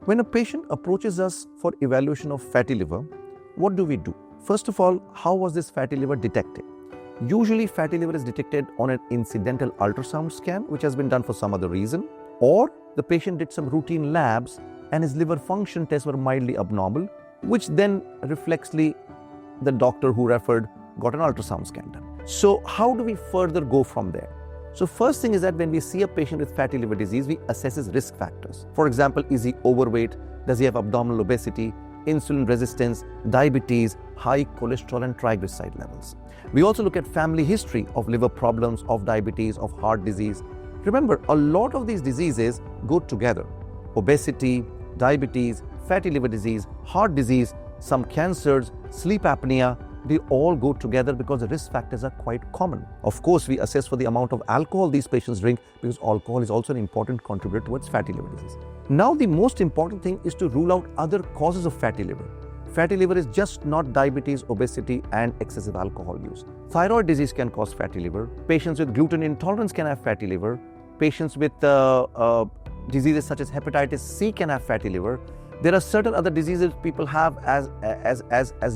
When a patient approaches us for evaluation of fatty liver, what do we do? First of all, how was this fatty liver detected? Usually fatty liver is detected on an incidental ultrasound scan, which has been done for some other reason, or the patient did some routine labs and his liver function tests were mildly abnormal, which then reflexly the doctor who referred got an ultrasound scan done. So how do we further go from there? So first thing is that when we see a patient with fatty liver disease, we assess his risk factors. For example, is he overweight? Does he have abdominal obesity, insulin resistance, diabetes, high cholesterol and triglyceride levels? We also look at family history of liver problems, of diabetes, of heart disease. Remember, a lot of these diseases go together. Obesity, diabetes, fatty liver disease, heart disease, some cancers, sleep apnea, they all go together because the risk factors are quite common. Of course, we assess for the amount of alcohol these patients drink because alcohol is also an important contributor towards fatty liver disease. Now, the most important thing is to rule out other causes of fatty liver. Fatty liver is just not diabetes, obesity, and excessive alcohol use. Thyroid disease can cause fatty liver. Patients with gluten intolerance can have fatty liver. Patients with diseases such as hepatitis C can have fatty liver. There are certain other diseases people have as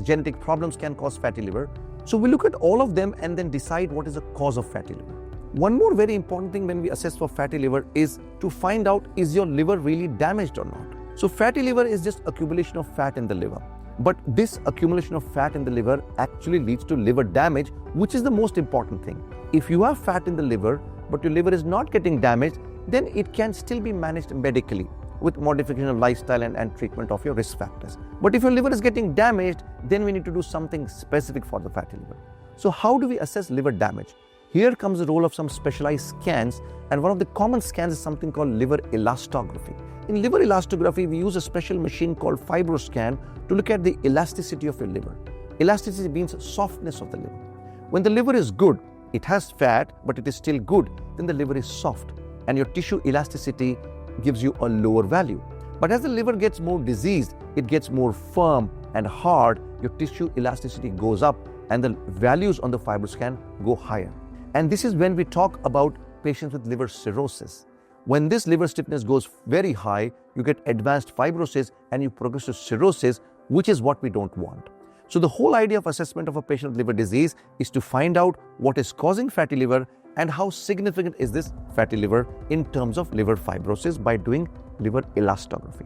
genetic problems can cause fatty liver. So we look at all of them and then decide what is the cause of fatty liver. One more very important thing when we assess for fatty liver is to find out, is your liver really damaged or not? So fatty liver is just accumulation of fat in the liver. But this accumulation of fat in the liver actually leads to liver damage, which is the most important thing. If you have fat in the liver, but your liver is not getting damaged, then it can still be managed medically with modification of lifestyle and treatment of your risk factors. But if your liver is getting damaged, then we need to do something specific for the fatty liver. So how do we assess liver damage? Here comes the role of some specialized scans, and one of the common scans is something called liver elastography. In liver elastography, we use a special machine called fibroscan to look at the elasticity of your liver. Elasticity means softness of the liver. When the liver is good, it has fat, but it is still good, then the liver is soft, and your tissue elasticity gives you a lower value. But as the liver gets more diseased, it gets more firm and hard, your tissue elasticity goes up and the values on the fibroscan go higher. And this is when we talk about patients with liver cirrhosis. When this liver stiffness goes very high, you get advanced fibrosis and you progress to cirrhosis, which is what we don't want. So the whole idea of assessment of a patient with liver disease is to find out what is causing fatty liver and how significant is this fatty liver in terms of liver fibrosis by doing liver elastography.